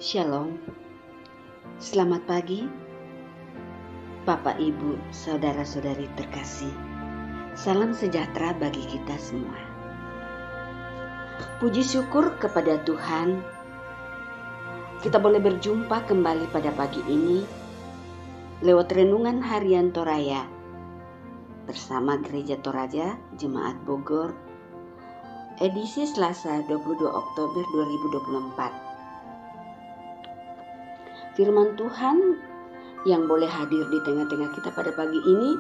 Shalom, selamat pagi Bapak, Ibu, Saudara-saudari terkasih. Salam sejahtera bagi kita semua. Puji syukur kepada Tuhan, kita boleh berjumpa kembali pada pagi ini lewat renungan harian Toraya bersama Gereja Toraja Jemaat Bogor, edisi Selasa 22 Oktober 2024. Firman Tuhan yang boleh hadir di tengah-tengah kita pada pagi ini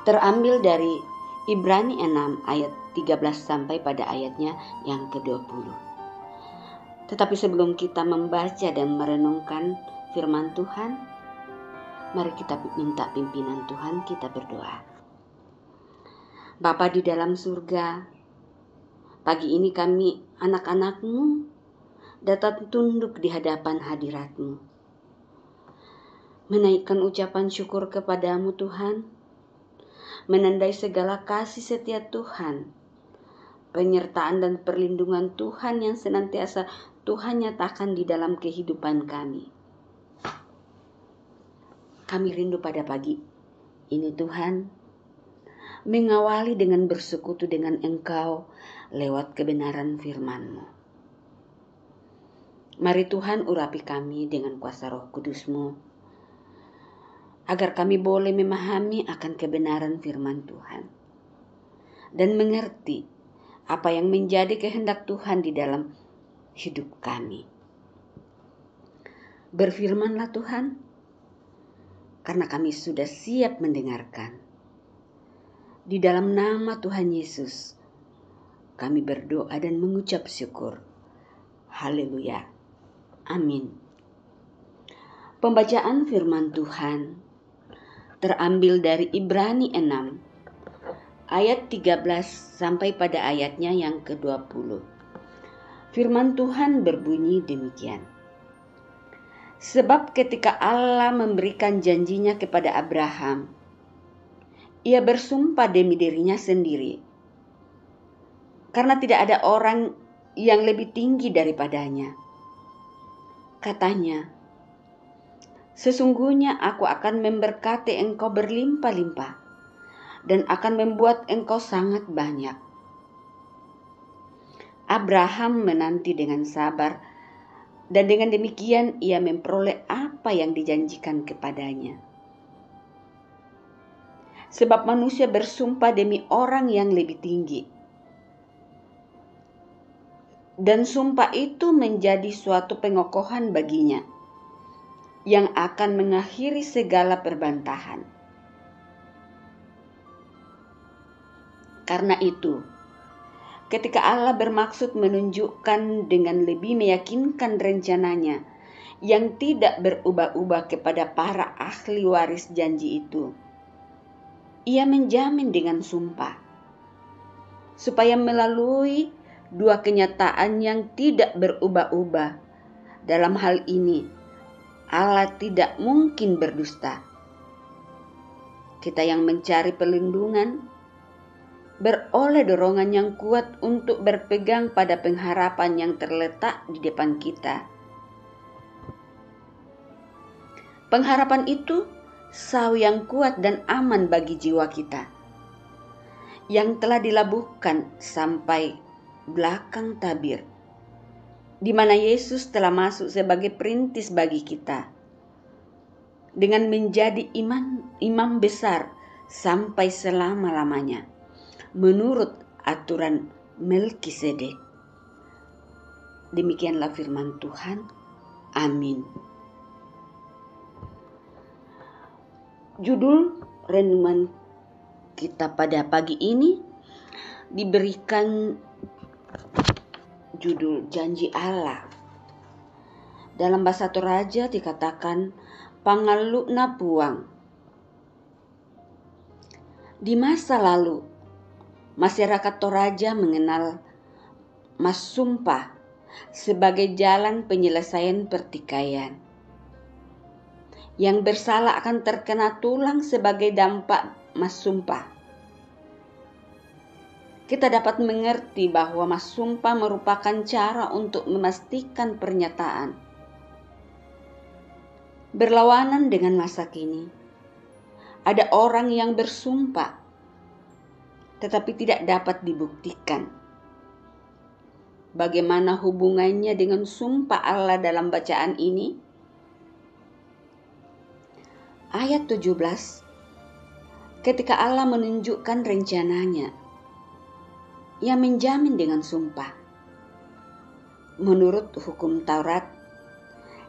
terambil dari Ibrani 6 ayat 13 sampai pada ayatnya yang ke-20. Tetapi sebelum kita membaca dan merenungkan firman Tuhan, mari kita minta pimpinan Tuhan, kita berdoa. Bapa di dalam surga, pagi ini kami anak-anak-Mu datang tunduk di hadapan hadirat-Mu, menaikkan ucapan syukur kepadamu Tuhan, menandai segala kasih setia Tuhan, penyertaan dan perlindungan Tuhan yang senantiasa Tuhan nyatakan di dalam kehidupan kami. Kami rindu pada pagi ini Tuhan, mengawali dengan bersekutu dengan Engkau lewat kebenaran firman-Mu. Mari Tuhan urapi kami dengan kuasa Roh Kudus-Mu, agar kami boleh memahami akan kebenaran firman Tuhan dan mengerti apa yang menjadi kehendak Tuhan di dalam hidup kami. Berfirmanlah Tuhan, karena kami sudah siap mendengarkan. Di dalam nama Tuhan Yesus, kami berdoa dan mengucap syukur. Haleluya. Amin. Pembacaan firman Tuhan terambil dari Ibrani 6 ayat 13 sampai pada ayatnya yang ke-20. Firman Tuhan berbunyi demikian. Sebab ketika Allah memberikan janjinya kepada Abraham, ia bersumpah demi dirinya sendiri, karena tidak ada orang yang lebih tinggi daripadanya. Katanya, sesungguhnya aku akan memberkati engkau berlimpah-limpah dan akan membuat engkau sangat banyak. Abraham menanti dengan sabar dan dengan demikian ia memperoleh apa yang dijanjikan kepadanya. Sebab manusia bersumpah demi orang yang lebih tinggi. Dan sumpah itu menjadi suatu pengokohan baginya, yang akan mengakhiri segala perbantahan. Karena itu, ketika Allah bermaksud menunjukkan dengan lebih meyakinkan rencananya, yang tidak berubah-ubah kepada para ahli waris janji itu, ia menjamin dengan sumpah, supaya melalui dua kenyataan yang tidak berubah-ubah. Dalam hal ini, Allah tidak mungkin berdusta. Kita yang mencari perlindungan, beroleh dorongan yang kuat untuk berpegang pada pengharapan yang terletak di depan kita. Pengharapan itu sau yang kuat dan aman bagi jiwa kita, yang telah dilabuhkan sampai belakang tabir, di mana Yesus telah masuk sebagai perintis bagi kita, dengan menjadi imam besar sampai selama-lamanya, menurut aturan Melkisedek. Demikianlah firman Tuhan. Amin. Judul renungan kita pada pagi ini diberikan judul Janji Allah. Dalam bahasa Toraja dikatakan pangalukna puang. Di masa lalu, masyarakat Toraja mengenal mas sumpah sebagai jalan penyelesaian pertikaian. Yang bersalah akan terkena tulang sebagai dampak mas sumpah. kita dapat mengerti bahwa mas sumpah merupakan cara untuk memastikan pernyataan. Berlawanan dengan masa kini, ada orang yang bersumpah tetapi tidak dapat dibuktikan. Bagaimana hubungannya dengan sumpah Allah dalam bacaan ini? Ayat 17, ketika Allah menunjukkan rencananya, Ia menjamin dengan sumpah. Menurut hukum Taurat,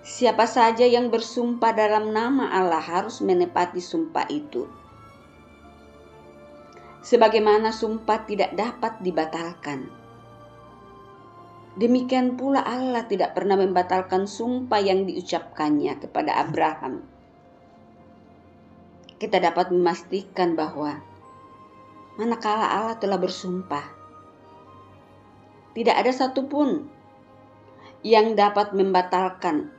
siapa saja yang bersumpah dalam nama Allah harus menepati sumpah itu. Sebagaimana sumpah tidak dapat dibatalkan, demikian pula Allah tidak pernah membatalkan sumpah yang diucapkannya kepada Abraham. Kita dapat memastikan bahwa manakala Allah telah bersumpah, tidak ada satupun yang dapat membatalkan,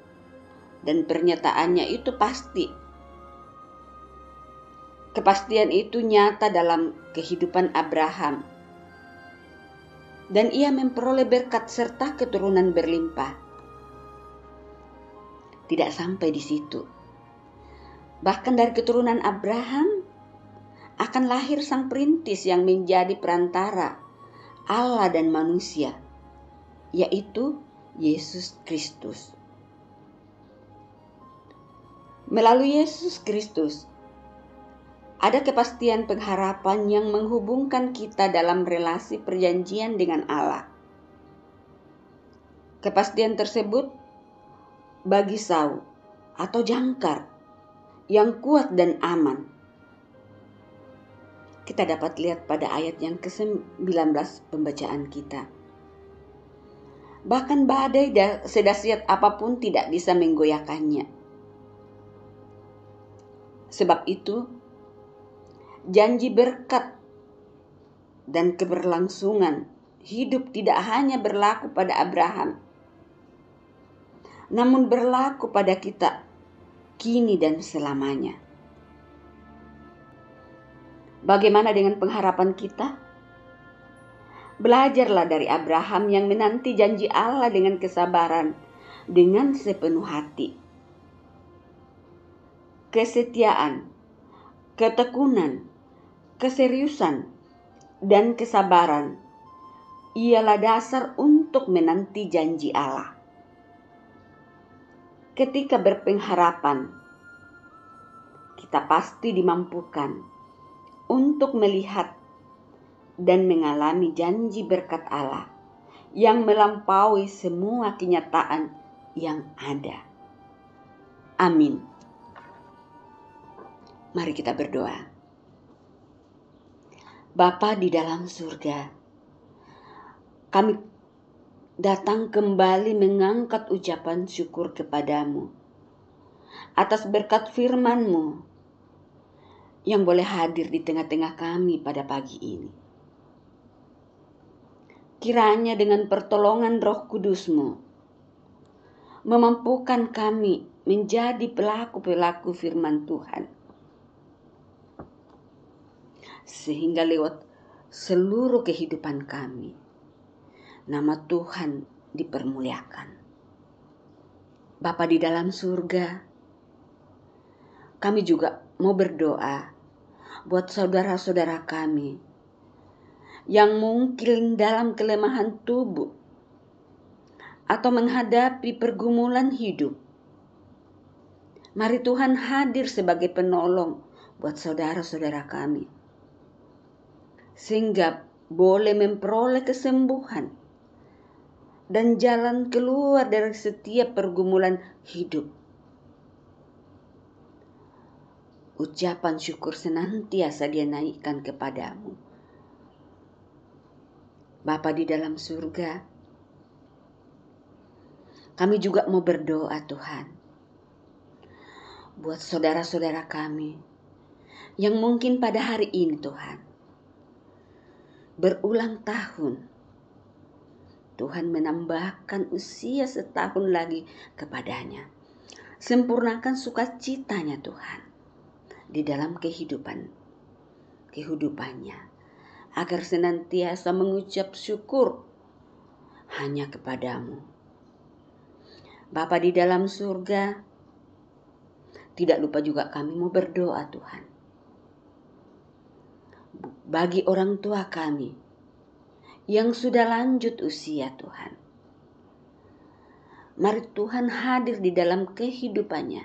dan pernyataannya itu pasti. Kepastian itu nyata dalam kehidupan Abraham, dan ia memperoleh berkat serta keturunan berlimpah. Tidak sampai di situ. Bahkan dari keturunan Abraham akan lahir sang perintis yang menjadi perantara Allah dan manusia, yaitu Yesus Kristus. Melalui Yesus Kristus, ada kepastian pengharapan yang menghubungkan kita dalam relasi perjanjian dengan Allah. Kepastian tersebut bagi sau atau jangkar yang kuat dan aman. Kita dapat lihat pada ayat yang ke-19 pembacaan kita. Bahkan badai sedahsyat apapun tidak bisa menggoyahkannya. Sebab itu, janji berkat dan keberlangsungan hidup tidak hanya berlaku pada Abraham, namun berlaku pada kita kini dan selamanya. Bagaimana dengan pengharapan kita? Belajarlah dari Abraham yang menanti janji Allah dengan kesabaran, dengan sepenuh hati. Kesetiaan, ketekunan, keseriusan, dan kesabaran ialah dasar untuk menanti janji Allah. Ketika berpengharapan, kita pasti dimampukan untuk melihat dan mengalami janji berkat Allah yang melampaui semua kenyataan yang ada. Amin. Mari kita berdoa. Bapa di dalam surga, kami datang kembali mengangkat ucapan syukur kepadamu atas berkat firman-Mu yang boleh hadir di tengah-tengah kami pada pagi ini. Kiranya dengan pertolongan Roh Kudus-Mu memampukan kami menjadi pelaku-pelaku firman Tuhan, sehingga lewat seluruh kehidupan kami, nama Tuhan dipermuliakan. Bapa di dalam surga, kami juga mau berdoa buat saudara-saudara kami yang mungkin dalam kelemahan tubuh atau menghadapi pergumulan hidup. Mari Tuhan hadir sebagai penolong buat saudara-saudara kami, sehingga boleh memperoleh kesembuhan dan jalan keluar dari setiap pergumulan hidup. Ucapan syukur senantiasa dia naikkan kepadamu. Bapa di dalam surga, kami juga mau berdoa Tuhan, buat saudara-saudara kami yang mungkin pada hari ini Tuhan berulang tahun. Tuhan menambahkan usia setahun lagi kepadanya. Sempurnakan sukacitanya Tuhan di dalam kehidupannya. agar senantiasa mengucap syukur hanya kepadamu. Bapa di dalam surga, tidak lupa juga kami mau berdoa Tuhan. Bagi orang tua kami yang sudah lanjut usia Tuhan. Mari Tuhan hadir di dalam kehidupannya.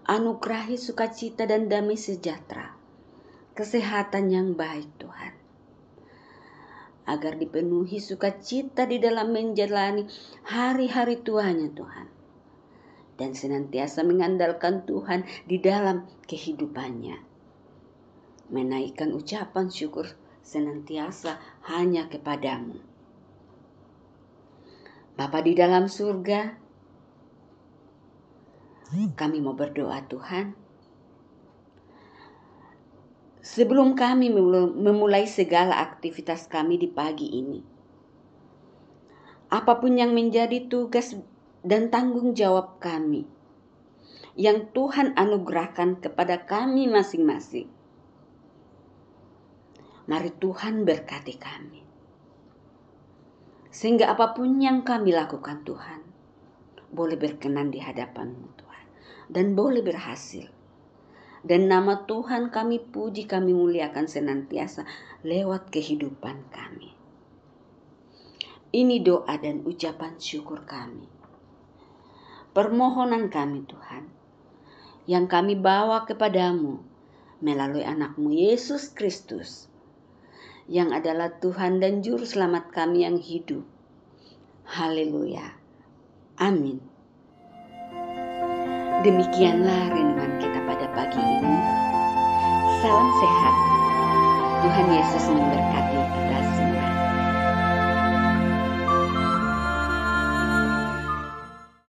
Anugerahi sukacita dan damai sejahtera. Kesehatan yang baik Tuhan. Agar dipenuhi sukacita di dalam menjalani hari-hari tuanya Tuhan. Dan senantiasa mengandalkan Tuhan di dalam kehidupannya. Menaikkan ucapan syukur senantiasa hanya kepadamu. Bapa di dalam surga, kami mau berdoa Tuhan. Sebelum kami memulai segala aktivitas kami di pagi ini, apapun yang menjadi tugas dan tanggung jawab kami, yang Tuhan anugerahkan kepada kami masing-masing, mari Tuhan berkati kami. Sehingga apapun yang kami lakukan Tuhan, boleh berkenan di hadapan-Mu Tuhan, dan boleh berhasil. Dan nama Tuhan kami puji, kami muliakan senantiasa lewat kehidupan kami. Ini doa dan ucapan syukur kami. Permohonan kami Tuhan, yang kami bawa kepadamu melalui anak-Mu Yesus Kristus, yang adalah Tuhan dan Juru Selamat kami yang hidup. Haleluya. Amin. Demikianlah renungan kita pada pagi ini. Salam sehat. Tuhan Yesus memberkati.